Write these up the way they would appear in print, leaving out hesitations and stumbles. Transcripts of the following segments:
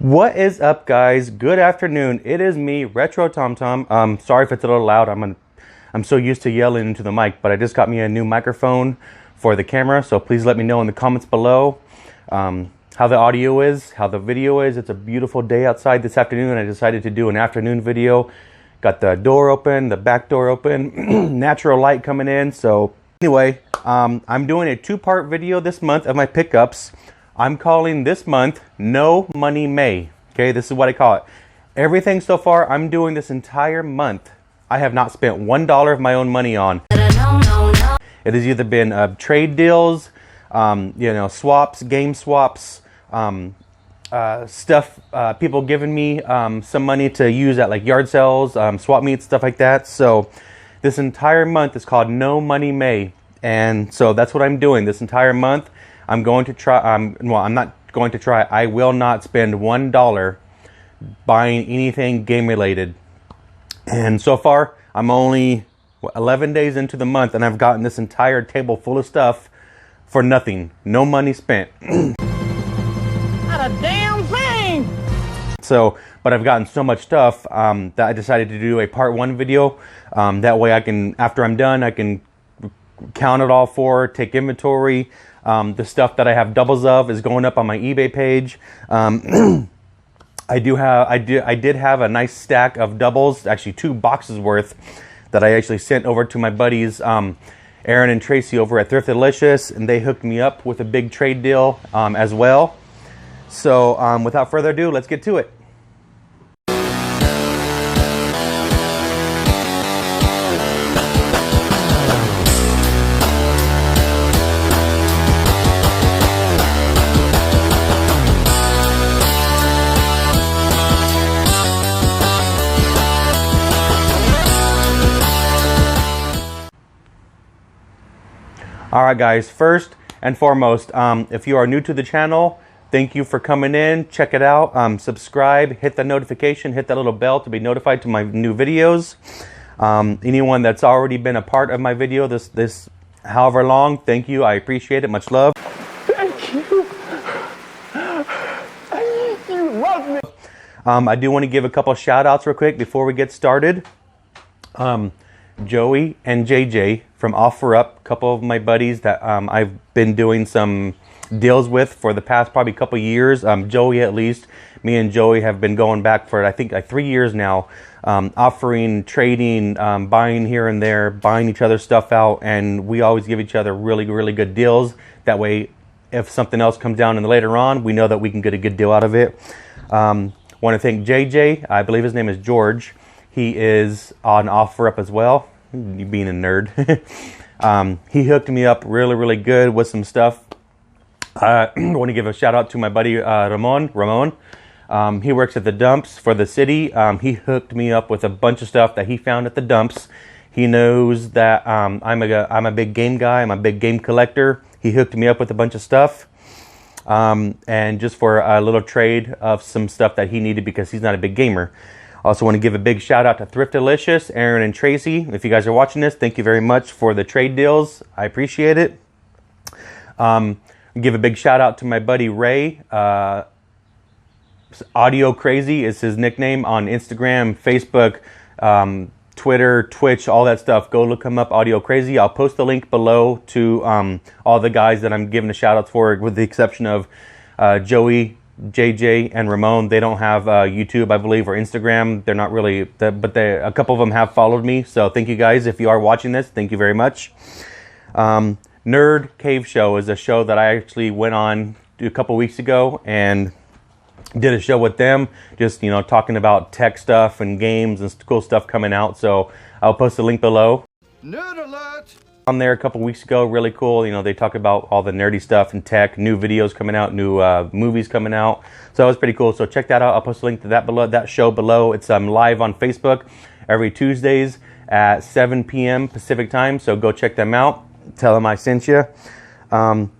What is up, guys? Good afternoon. It is me, Retro TomTom. Sorry if it's a little loud. I'm so used to yelling into the mic, but I just got me a new microphone for the camera. So please let me know in the comments below how the audio is, how the video is. It's a beautiful day outside this afternoon, and I decided to do an afternoon video. Got the door open, the back door open, natural light coming in. So anyway, I'm doing a two-part video this month of my pickups. I'm calling this month No Money May. Okay, this is what I call it. Everything so far I'm doing this entire month, I have not spent $1 of my own money on. It has either been trade deals, swaps, game swaps, stuff, people giving me some money to use at like yard sales, swap meets, stuff like that. So this entire month is called No Money May. And so that's what I'm doing this entire month. I'm going to try, I'm not going to try, I will not spend $1 buying anything game related. And so far, I'm only 11 days into the month, and I've gotten this entire table full of stuff for nothing. No money spent. Not a damn thing! So, but I've gotten so much stuff that I decided to do a part 1 video. That way I can, after I'm done, I can count it all for, take inventory. The stuff that I have doubles of is going up on my eBay page. I did have a nice stack of doubles, actually 2 boxes worth, that I actually sent over to my buddies, Aaron and Tracy over at Thriftalicious, and they hooked me up with a big trade deal as well. So without further ado, let's get to it. Alright guys, first and foremost, if you are new to the channel, thank you for coming in. Check it out, subscribe, hit the notification, hit that little bell to be notified to my new videos. Anyone that's already been a part of my video this however long, thank you, I appreciate it, much love. Thank you. You love me. I do want to give a couple shout outs real quick before we get started. Joey and JJ from OfferUp, a couple of my buddies that I've been doing some deals with for the past probably couple years. Joey, at least, me and Joey have been going back for I think like 3 years now, offering, trading, buying here and there, buying each other's stuff out, and we always give each other really good deals. That way, if something else comes down in the later on, we know that we can get a good deal out of it. Want to thank JJ, I believe his name is George. He is on OfferUp as well, being a nerd. He hooked me up really good with some stuff. I want to give a shout out to my buddy Ramon. He works at the dumps for the city. He hooked me up with a bunch of stuff that he found at the dumps. He knows that I'm a big game guy. I'm a big game collector. He hooked me up with a bunch of stuff. And just for a little trade of some stuff that he needed because he's not a big gamer. Also want to give a big shout out to Thriftalicious, Aaron and Tracy. If you guys are watching this, thank you very much for the trade deals. I appreciate it. Give a big shout out to my buddy Ray. Audiocraz is his nickname on Instagram, Facebook, Twitter, Twitch, all that stuff. Go look him up, Audiocraz. I'll post the link below to all the guys that I'm giving the shout outs for, with the exception of Joey, JJ, and Ramon. They don't have YouTube, I believe, or Instagram. They're not really, but a couple of them have followed me. So thank you guys. If you are watching this, thank you very much. Nerd Cave Show is a show that I actually went on a couple weeks ago and did a show with them, just talking about tech stuff and games and cool stuff coming out. So I'll post a link below. Nerd alert! On there a couple weeks ago, really cool. They talk about all the nerdy stuff and tech, new videos coming out, new movies coming out. So that was pretty cool. So check that out. I'll post a link to that below, that show below. It's live on Facebook every Tuesdays at 7 p.m. Pacific time. So go check them out. Tell them I sent you. Want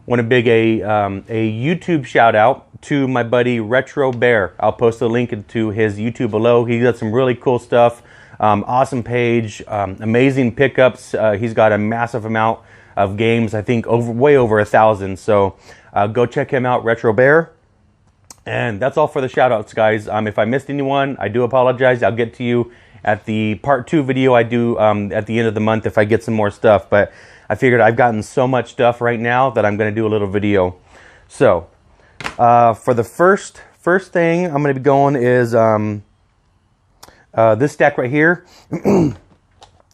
to big a YouTube shout out to my buddy RetroBear. I'll post a link to his YouTube below. He got some really cool stuff. Awesome page, amazing pickups. He's got a massive amount of games, I think way over 1,000. So go check him out, RetroBear. And that's all for the shout outs, guys. If I missed anyone, I do apologize. I'll get to you at the part 2 video I do at the end of the month if I get some more stuff. But I figured I've gotten so much stuff right now that I'm going to do a little video. So for the first thing I'm going to be going is this stack right here.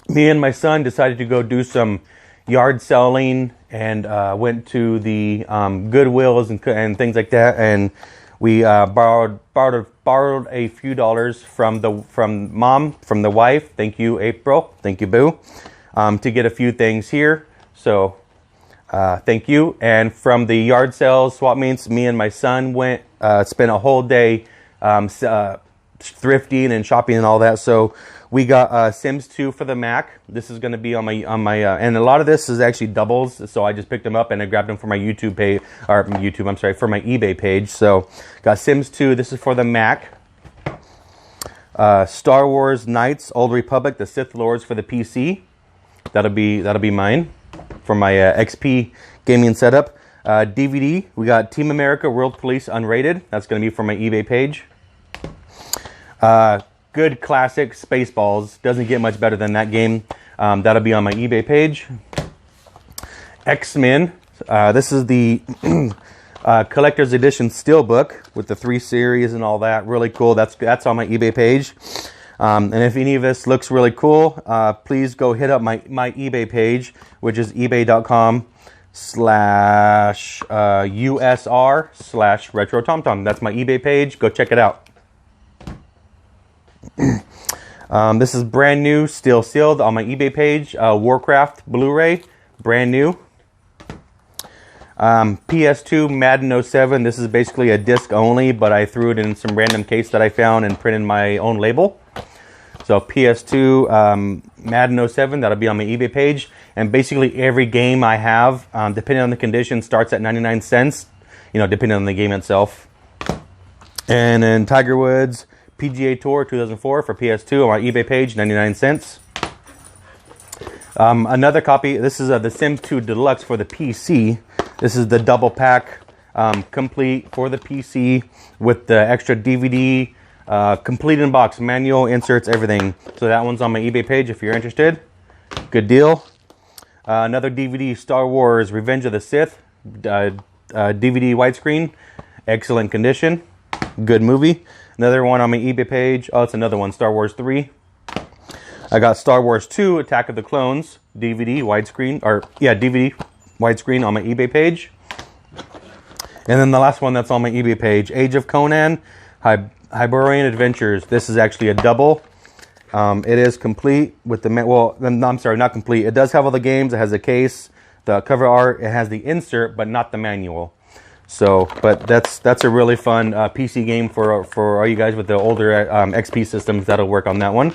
Me and my son decided to go do some yard selling and went to the Goodwills and things like that, and we borrowed a few dollars from the wife. Thank you, April. Thank you, Boo. To get a few things here. So thank you. And from the yard sales, swap meets, me and my son went spent a whole day thrifting and shopping and all that. So we got Sims 2 for the Mac. This is going to be on my and a lot of this is actually doubles. So I just picked them up and I grabbed them for my YouTube page, or YouTube, I'm sorry, for my eBay page. So got Sims 2. This is for the Mac. Star Wars Knights, Old Republic, the Sith Lords for the PC. That'll be mine for my XP gaming setup. DVD. We got Team America World Police Unrated. That's going to be for my eBay page. Good classic Spaceballs. Doesn't get much better than that game. That'll be on my eBay page. X-Men. This is the collector's edition steelbook with the 3 series and all that. Really cool. That's on my eBay page. And if any of this looks really cool, please go hit up my eBay page, which is ebay.com/USR/RetroTomTom. That's my eBay page. Go check it out. This is brand new, still sealed on my eBay page. Warcraft Blu-ray, brand new. PS2 Madden 07. This is basically a disc only, but I threw it in some random case that I found and printed my own label. So PS2 Madden 07, that'll be on my eBay page. And basically every game I have, depending on the condition, starts at 99 cents, depending on the game itself. And then Tiger Woods PGA Tour 2004 for PS2 on my eBay page, 99 cents. Another copy, this is the Sims 2 Deluxe for the PC. This is the double pack, complete for the PC with the extra DVD, complete in box, manual, inserts, everything. So that one's on my eBay page if you're interested. Good deal. Another DVD, Star Wars Revenge of the Sith, DVD widescreen, excellent condition, good movie. Another one on my eBay page. Oh, it's another one, Star Wars 3. I got Star Wars 2, Attack of the Clones, DVD widescreen, DVD widescreen on my eBay page. And then the last one that's on my eBay page, Age of Conan, Hyborian Adventures. This is actually a double. It is complete with the, well, I'm sorry, not complete. It does have all the games. It has a case, the cover art. It has the insert, but not the manual. So, but that's a really fun PC game for all you guys with the older XP systems. That'll work on that one.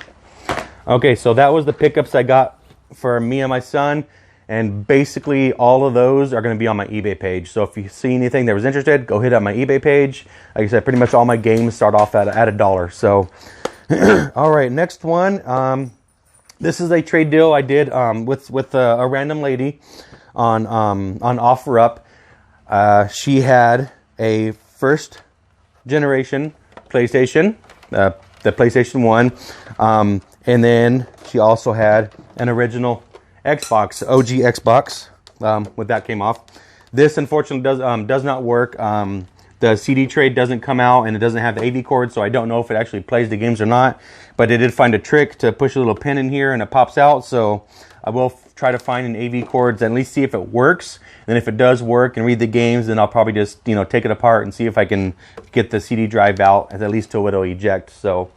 Okay, so that was the pickups I got for me and my son. And basically all of those are going to be on my eBay page. So if you see anything that was interested, go hit up my eBay page. Like I said, pretty much all my games start off at $1. So, all right, next one. This is a trade deal I did with a random lady on OfferUp. She had a first generation PlayStation, the PlayStation 1, and then she also had an original Xbox, OG Xbox, when that came off. This unfortunately does not work. The CD tray doesn't come out and it doesn't have the AV cord, so I don't know if it actually plays the games or not. But it did find a trick to push a little pin in here and it pops out. So I will try to find an AV cord to at least see if it works. And if it does work and read the games, then I'll probably just take it apart and see if I can get the CD drive out at least till it'll eject. So,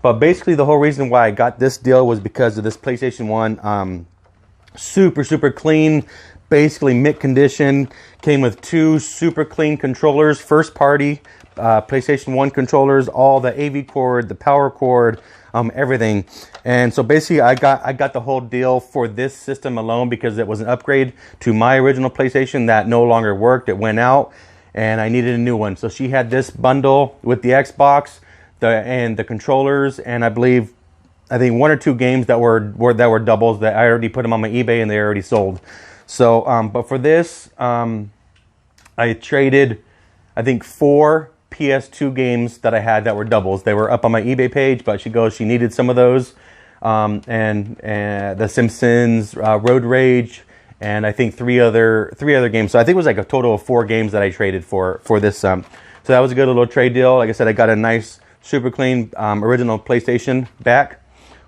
but basically the whole reason why I got this deal was because of this PlayStation 1. Super clean, basically mint condition. Came with 2 super clean controllers, first party PlayStation 1 controllers, all the AV cord, the power cord, everything. And so basically I got the whole deal for this system alone because it was an upgrade to my original PlayStation that no longer worked. It went out and I needed a new one. So she had this bundle with the Xbox and the controllers, and I think 1 or 2 games that were doubles that I already put them on my eBay and they already sold. So, but for this, I traded, I think 4 PS2 games that I had that were doubles. They were up on my eBay page, but she goes, she needed some of those. And The Simpsons, Road Rage, and I think three other games. So I think it was like a total of 4 games that I traded for this. So that was a good little trade deal. Like I said, I got a nice, super clean original PlayStation back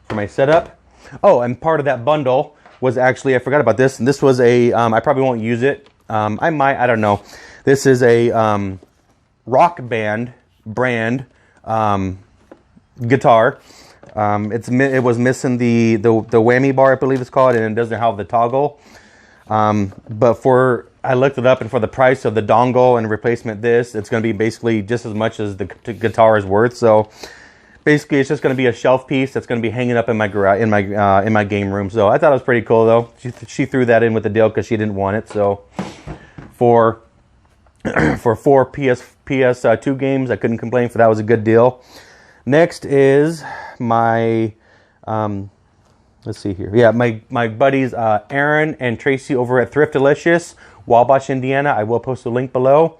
for my setup. Oh, and part of that bundle was actually, I forgot about this, and this was a, I probably won't use it. I might, I don't know. This is a Rock Band brand guitar. It was missing the whammy bar, I believe it's called, and it doesn't have the toggle. But I looked it up, and for the price of the dongle and replacement it's going to be basically just as much as the guitar is worth. So basically, it's just going to be a shelf piece that's going to be hanging up in my garage, in my game room. So I thought it was pretty cool, though. She threw that in with the deal because she didn't want it. So for 4 PS2 games, I couldn't complain. For that was a good deal. Next is my let's see here. Yeah, my buddies Aaron and Tracy over at Thriftalicious, Wabash, Indiana. I will post a link below.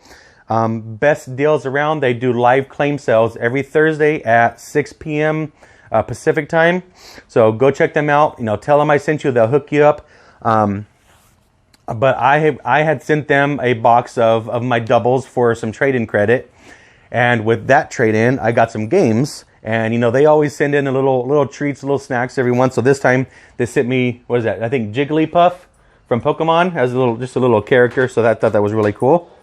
Best deals around. They do live claim sales every Thursday at 6 p.m. Pacific time. So go check them out. Tell them I sent you. They'll hook you up. But I had sent them a box of my doubles for some trade-in credit. And with that trade-in, I got some games. And, they always send in a little treats, little snacks every once. So this time, they sent me, what is that? I think Jigglypuff from Pokemon as just a little character. So I thought that was really cool.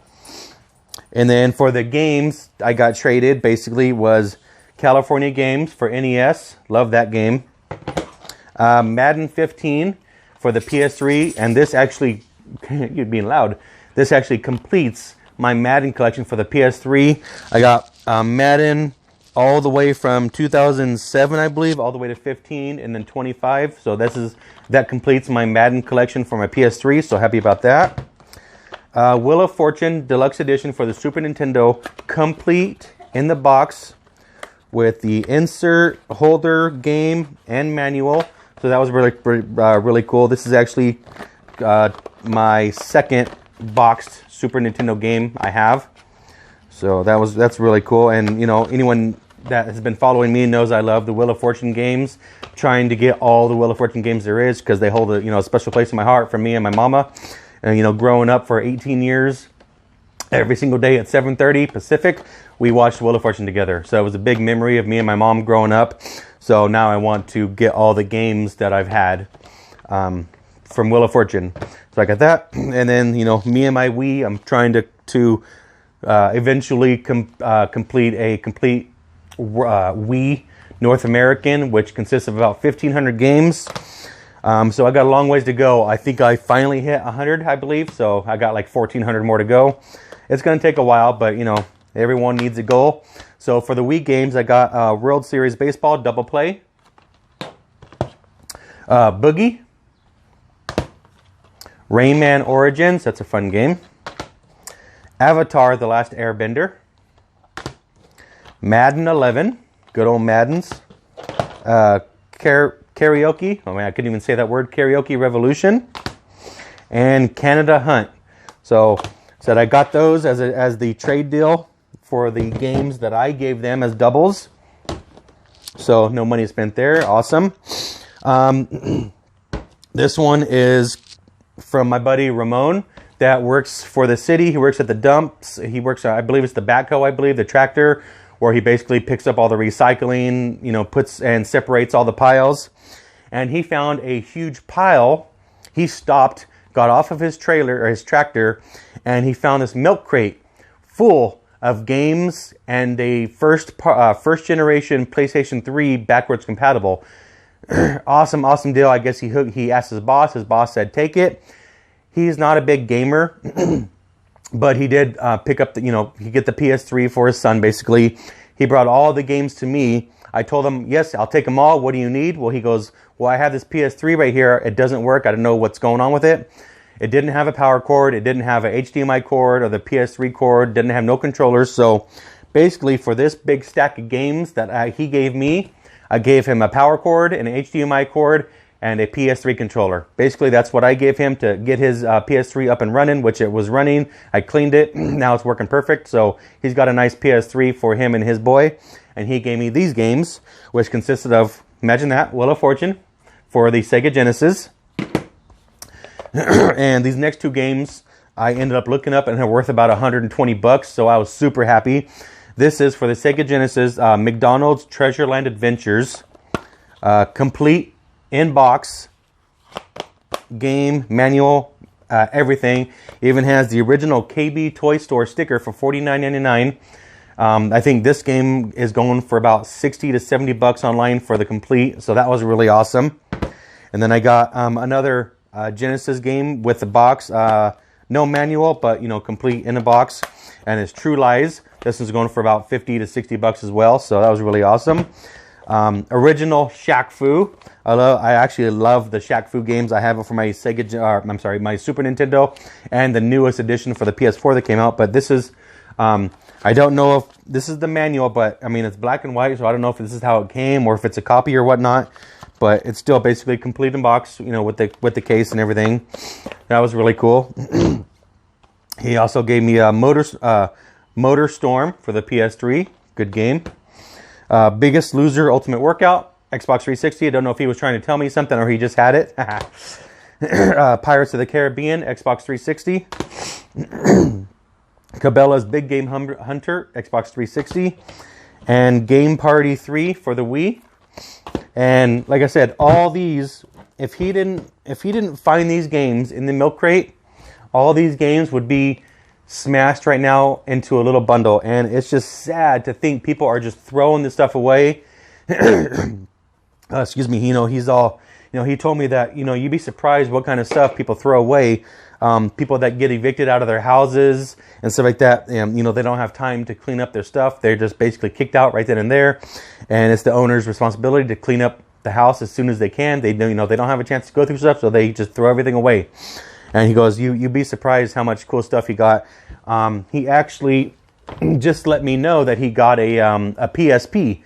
And then for the games I got traded, basically, was California Games for NES. Love that game. Madden 15 for the PS3. And this actually, you're being loud. This actually completes my Madden collection for the PS3. I got Madden all the way from 2007, I believe, all the way to 15 and then 25. So that completes my Madden collection for my PS3. So happy about that. Wheel of Fortune Deluxe Edition for the Super Nintendo, complete in the box with the insert, holder, game, and manual. So that was really cool. This is actually my second boxed Super Nintendo game I have. So that's really cool. And anyone that has been following me knows I love the Wheel of Fortune games. Trying to get all the Wheel of Fortune games there is, because they hold a special place in my heart for me and my mama. And growing up for 18 years, every single day at 7:30 Pacific, we watched Wheel of Fortune together. So it was a big memory of me and my mom growing up. So now I want to get all the games that I've had from Wheel of Fortune. So I got that, and then me and my Wii. I'm trying to eventually complete a complete Wii North American, which consists of about 1,500 games. So I got a long ways to go. I think I finally hit 100, I believe. So I got like 1,400 more to go. It's going to take a while, but everyone needs a goal. So for the Wii games, I got World Series Baseball Double Play, Boogie, Rayman Origins. That's a fun game. Avatar: The Last Airbender, Madden 11, good old Maddens. Karaoke, oh man, I couldn't even say that word. Karaoke Revolution, and Canada Hunt. So I got those as the trade deal for the games that I gave them as doubles. So no money spent there. Awesome. This one is from my buddy Ramon that works for the city. He works at the dumps. He works, I believe it's the backhoe, the tractor, where he basically picks up all the recycling, puts and separates all the piles. And he found a huge pile. He stopped, got off of his trailer or his tractor, and he found this milk crate full of games and a first generation PlayStation 3 backwards compatible. Awesome deal. I guess he asked his boss. His boss said, take it. He's not a big gamer, but he did pick up he get the PS3 for his son, basically. He brought all the games to me. I told him, yes, I'll take them all. What do you need? Well, he goes, well, I have this PS3 right here. It doesn't work. I don't know what's going on with it. It didn't have a power cord. It didn't have a HDMI cord or the PS3 cord. Didn't have no controllers. So basically for this big stack of games that he gave me, I gave him a power cord and an HDMI cord. and a PS3 controller. Basically, that's what I gave him to get his PS3 up and running, which it was running. I cleaned it. Now it's working perfect. So he's got a nice PS3 for him and his boy. And he gave me these games, which consisted of, imagine that, Wheel of Fortune for the Sega Genesis. And these next two games I ended up looking up and they're worth about 120 bucks. So I was super happy. This is for the Sega Genesis, McDonald's Treasureland Adventures. Complete in-box game, manual, everything. Even has the original KB Toy Store sticker for $49.99. I think this game is going for about 60 to 70 bucks online for the complete. So that was really awesome. And then I got another Genesis game with the box. No manual, but complete in a box. And it's True Lies. This is going for about 50 to 60 bucks as well. So that was really awesome. Original Shaq Fu. I actually love the Shaq Fu games. I have it for my my Super Nintendo and the newest edition for the PS4 that came out. But this is, I don't know if this is the manual, but I mean it's black and white, so I don't know if this is how it came or if it's a copy or whatnot. But it's still basically complete in box, with the case and everything. That was really cool. He also gave me a Motor Storm for the PS3. Good game. Biggest Loser Ultimate Workout, Xbox 360. I don't know if he was trying to tell me something or he just had it. Pirates of the Caribbean, Xbox 360. Cabela's Big Game Hunter, Xbox 360. And Game Party 3 for the Wii. And like I said, all these, if he didn't find these games in the milk crate, all these games would be smashed right now into a little bundle. And it's just sad to think people are just throwing this stuff away. Excuse me, he's all, he told me that, you'd be surprised what kind of stuff people throw away. People that get evicted out of their houses and stuff like that, they don't have time to clean up their stuff. They're just basically kicked out right then and there. And it's the owner's responsibility to clean up the house as soon as they can. They they don't have a chance to go through stuff, so they just throw everything away. And he goes, you'd be surprised how much cool stuff he got. He actually just let me know that he got a PSP.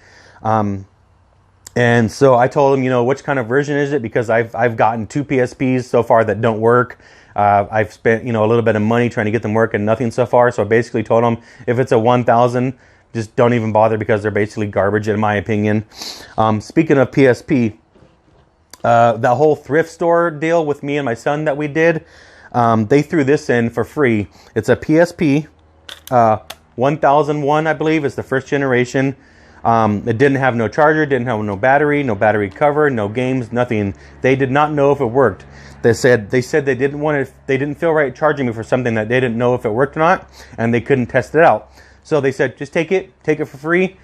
And so I told him, which kind of version is it? Because I've gotten 2 PSPs so far that don't work. I've spent, a little bit of money trying to get them working, nothing so far. So I basically told him if it's a 1000, just don't even bother because they're basically garbage in my opinion. Speaking of PSP, the whole thrift store deal with me and my son that we did, they threw this in for free. It's a PSP 1001, I believe. It's the first generation. It didn't have no charger, didn't have no battery cover, no games, nothing. They did not know if it worked. They said they didn't feel right charging me for something that they didn't know if it worked or not, and they couldn't test it out. So they said, just take it for free,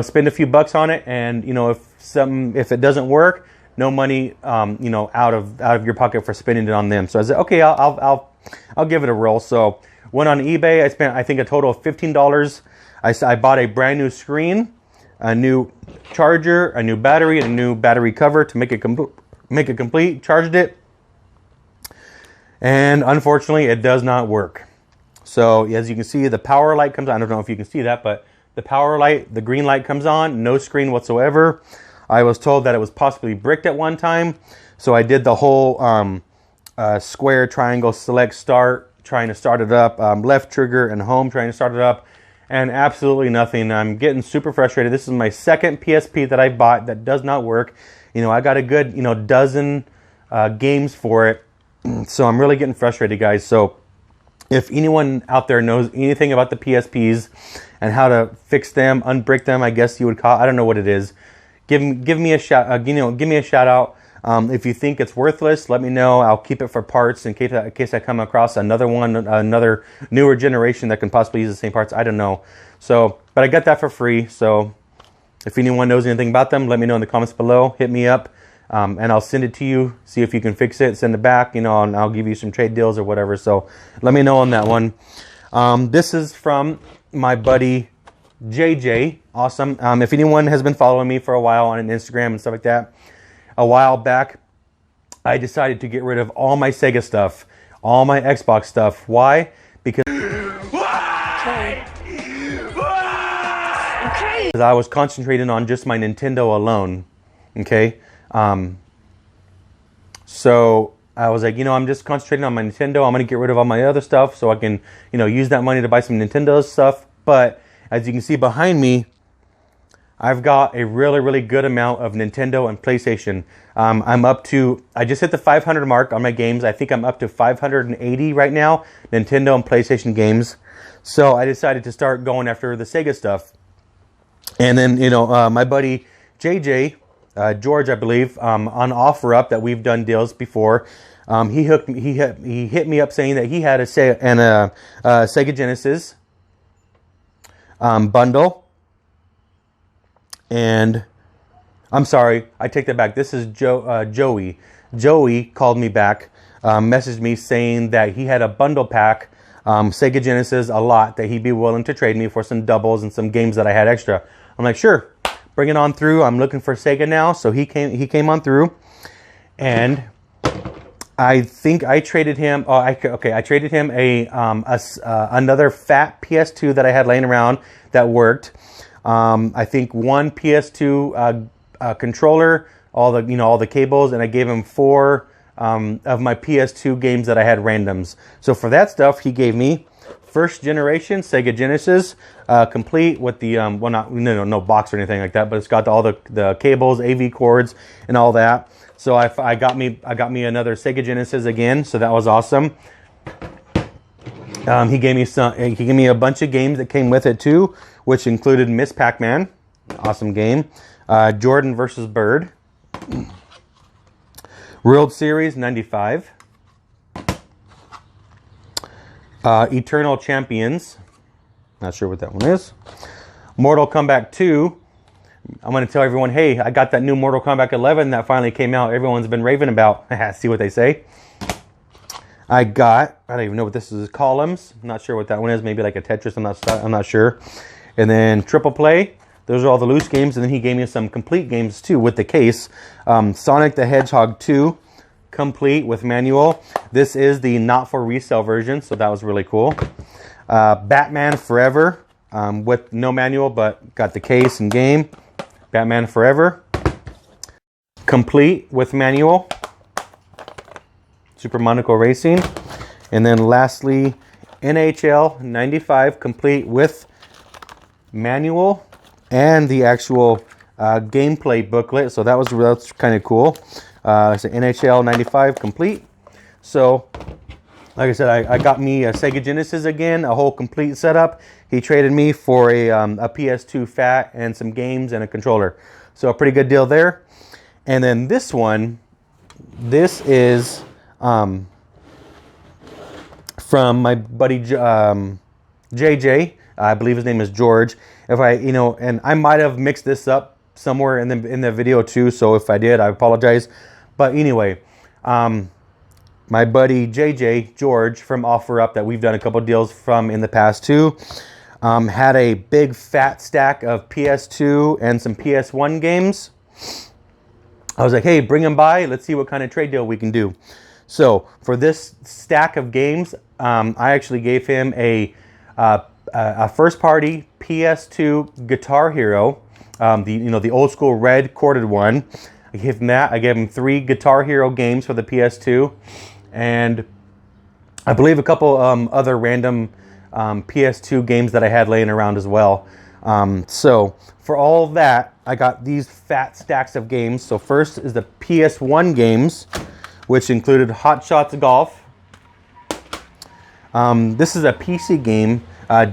spend a few bucks on it, and if it doesn't work, no money, out of your pocket for spending it on them. So I said, okay, I'll give it a roll. So went on eBay. I spent, I think, a total of $15. I bought a brand new screen, a new charger, a new battery, and a new battery cover to make it complete. Charged it, and unfortunately, it does not work. So as you can see, the power light comes on. I don't know if you can see that, but the power light, the green light comes on. No screen whatsoever. I was told that it was possibly bricked at one time, so I did the whole square, triangle, select, start, trying to start it up, left trigger and home, trying to start it up, and absolutely nothing. I'm getting super frustrated. This is my second PSP that I bought that does not work. I got a good, dozen games for it, so I'm really getting frustrated, guys. So if anyone out there knows anything about the PSPs and how to fix them, unbrick them, I guess you would call, I don't know what it is. Give me a shout. Give me a shout out. If you think it's worthless, let me know. I'll keep it for parts in case I come across another one, another newer generation that can possibly use the same parts. I don't know. So, but I got that for free. So, if anyone knows anything about them, let me know in the comments below. Hit me up, and I'll send it to you. See if you can fix it. Send it back. And I'll give you some trade deals or whatever. So, let me know on that one. This is from my buddy JJ. Awesome. If anyone has been following me for a while on Instagram and stuff like that, a while back I decided to get rid of all my Sega stuff, all my Xbox stuff. Why? Because I was concentrating on just my Nintendo alone. Okay. So I was like, I'm just concentrating on my Nintendo. I'm going to get rid of all my other stuff so I can, use that money to buy some Nintendo stuff. But as you can see behind me, I've got a really, really good amount of Nintendo and PlayStation. I just hit the 500 mark on my games. I think I'm up to 580 right now, Nintendo and PlayStation games. So I decided to start going after the Sega stuff. And then, my buddy JJ, George, I believe, on OfferUp that we've done deals before. He hit me up saying that he had a Sega Genesis bundle. And I'm sorry, I take that back. This is Joey. Joey called me back, messaged me saying that he had a bundle pack, Sega Genesis, a lot, that he'd be willing to trade me for some doubles and some games that I had extra. I'm like, sure. Bring it on through. I'm looking for Sega now, so he came on through, and I think I traded him. I traded him another fat PS2 that I had laying around that worked. I think one PS2 controller, all the cables, and I gave him 4 of my PS2 games that I had randoms. So for that stuff, he gave me first generation Sega Genesis, complete with the no box or anything like that, but it's got all the cables, AV cords, and all that. So I got me another Sega Genesis again, so that was awesome. He gave me a bunch of games that came with it too, which included Miss Pac-Man, awesome game, Jordan versus Bird, World Series 95. Eternal Champions. Not sure what that one is. Mortal Kombat 2. I'm going to tell everyone, hey, I got that new Mortal Kombat 11 that finally came out. Everyone's been raving about. See what they say. I don't even know what this is. Columns. I'm not sure what that one is. Maybe like a Tetris. I'm not sure. And then Triple Play. Those are all the loose games. And then he gave me some complete games too with the case. Sonic the Hedgehog 2. Complete with manual. This is the not for resale version, so that was really cool. Batman Forever with no manual, but got the case and game. Batman Forever complete with manual. Super Monaco Racing, and then lastly NHL 95 complete with manual and the actual gameplay booklet. So that's kind of cool. It's an NHL 95 complete. So, like I said, I got me a Sega Genesis again, a whole complete setup. He traded me for a PS2 Fat and some games and a controller. So, a pretty good deal there. And then this one, this is from my buddy JJ. I believe his name is George. And I might have mixed this up somewhere in the video too. So if I did, I apologize. But anyway, my buddy JJ, George, from OfferUp that we've done a couple deals from in the past too, had a big fat stack of PS2 and some PS1 games. I was like, hey, bring them by. Let's see what kind of trade deal we can do. So for this stack of games, I actually gave him a first party PS2 Guitar Hero, the old school red corded one. I gave him that. I gave him 3 Guitar Hero games for the PS2, and I believe a couple other random PS2 games that I had laying around as well. So for all that, I got these fat stacks of games. So first is the PS1 games, which included Hot Shots Golf. This is a PC game,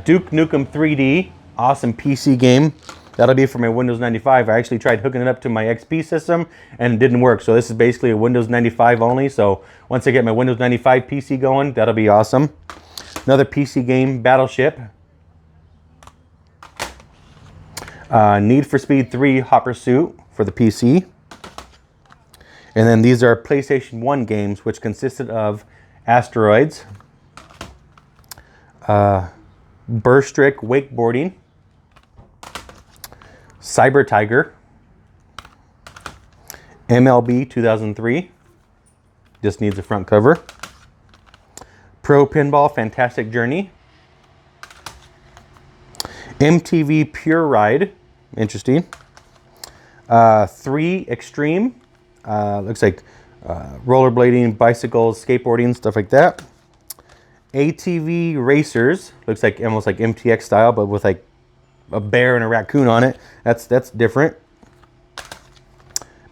Duke Nukem 3D, awesome PC game. That'll be for my Windows 95. I actually tried hooking it up to my XP system and it didn't work. So this is basically a Windows 95 only. So once I get my Windows 95 PC going, that'll be awesome. Another PC game, Battleship. Need for Speed 3 Hot Pursuit for the PC. And then these are PlayStation 1 games, which consisted of Asteroids, Burstrick Wakeboarding, Cyber Tiger, MLB 2003, just needs a front cover, Pro Pinball Fantastic Journey, MTV Pure Ride, interesting, 3 Extreme, looks like rollerblading, bicycles, skateboarding, stuff like that. ATV racers, looks like almost like MTX style, but with like a bear and a raccoon on it. That's different.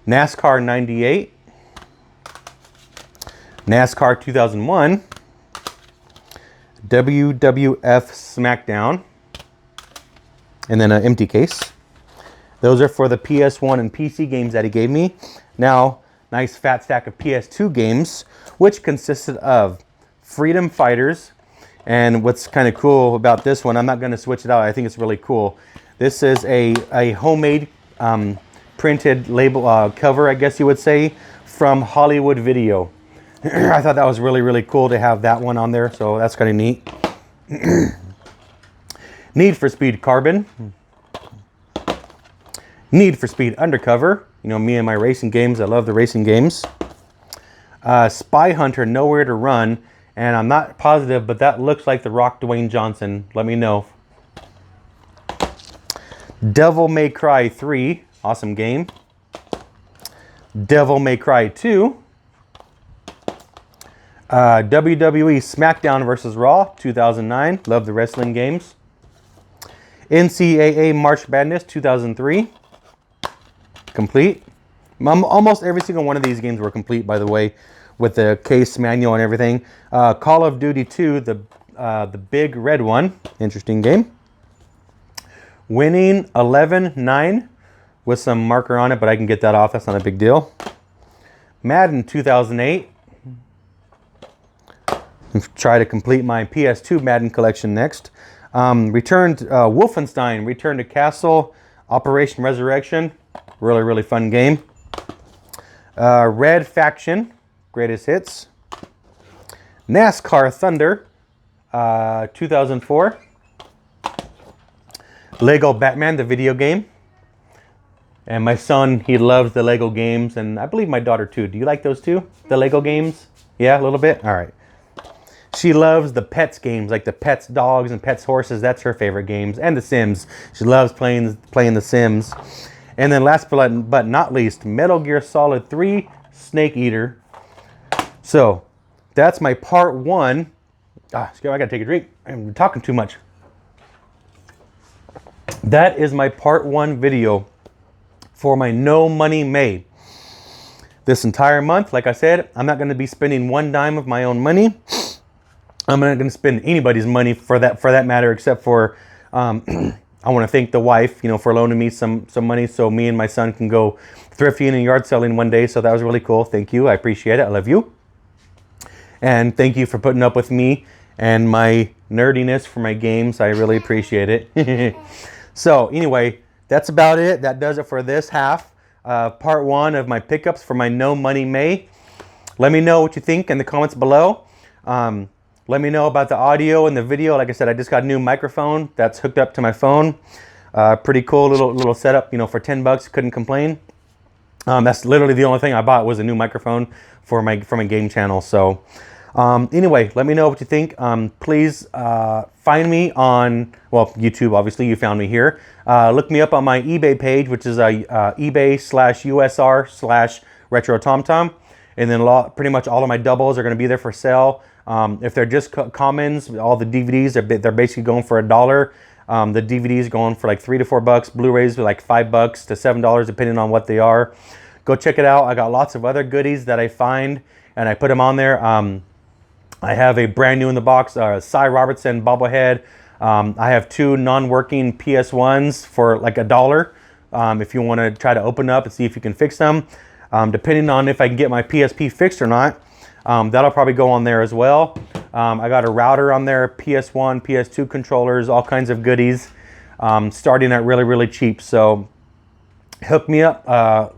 NASCAR 98, NASCAR 2001, WWF SmackDown, and then an empty case. Those are for the PS1 and PC games that he gave me. Now, nice fat stack of PS2 games, which consisted of Freedom Fighters. And what's kind of cool about this one, I'm not going to switch it out. I think it's really cool. This is a homemade printed label cover, I guess you would say, from Hollywood Video. I thought that was really, really cool to have that one on there. So that's kind of neat. Need for Speed Carbon. Need for Speed Undercover. You know, me and my racing games. I love the racing games. Spy Hunter Nowhere to Run. And I'm not positive, but that looks like The Rock Dwayne Johnson. Let me know. Devil May Cry 3. Awesome game. Devil May Cry 2. WWE SmackDown vs. Raw 2009. Love the wrestling games. NCAA March Madness 2003. Complete. Almost every single one of these games were complete, by the way, with the case manual and everything. Call of Duty 2, the big red one. Interesting game. Winning 11-9 with some marker on it, but I can get that off. That's not a big deal. Madden 2008. Try to complete my PS2 Madden collection next. Wolfenstein, Return to Castle, Operation Resurrection. Really, really fun game. Red Faction, Greatest Hits. NASCAR Thunder, 2004. Lego Batman, the video game. And my son, he loves the Lego games, and I believe my daughter too. Do you like those too? The Lego games? Yeah, a little bit? All right. She loves the Pets games, like the Pets dogs and Pets horses. That's her favorite games. And the Sims. She loves playing the Sims. And then last but not least, Metal Gear Solid 3 Snake Eater. So that's my part one. I gotta take a drink. I'm talking too much. That is my part one video for my No Money May. This entire month, like I said, I'm not gonna be spending one dime of my own money. I'm not going to spend anybody's money for that matter, except for I want to thank the wife, you know, for loaning me some money so me and my son can go thrifting and yard selling one day. So that was really cool. Thank you. I appreciate it. I love you. And thank you for putting up with me and my nerdiness for my games. I really appreciate it. So anyway, that's about it. That does it for this half. Part one of my pickups for my No Money May. Let me know what you think in the comments below. Let me know about the audio and the video. Like I said, I just got a new microphone that's hooked up to my phone. Pretty cool little setup, you know, for 10 bucks. Couldn't complain. That's literally the only thing I bought was a new microphone for my game channel. So anyway, let me know what you think. Please find me on, well, YouTube, obviously. You found me here. Look me up on my eBay page, which is eBay/USR/RetroTomTom. And then pretty much all of my doubles are going to be there for sale. If they're just commons, all the DVDs, they're basically going for $1. The DVDs going for like $3 to $4. Blu-rays are like $5 to $7, depending on what they are. Go check it out. I got lots of other goodies that I find, and I put them on there. I have a brand new in the box, Cy Robertson bobblehead. I have 2 non-working PS1s for like $1. If you want to try to open up and see if you can fix them. Depending on if I can get my PSP fixed or not. That'll probably go on there as well. I got a router on there, PS1, PS2 controllers, all kinds of goodies, starting at really, really cheap. So hook me up,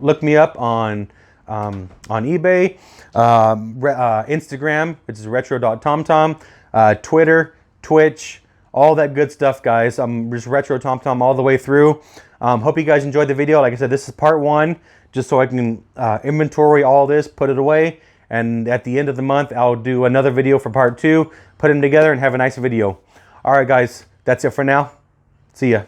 look me up on eBay, Instagram, which is retro.tomtom, Twitter, Twitch, all that good stuff, guys. I'm just RetroTomTom all the way through. Hope you guys enjoyed the video. Like I said, this is part one, just so I can inventory all this, put it away. And at the end of the month, I'll do another video for part two, put them together and have a nice video. All right, guys, that's it for now. See ya.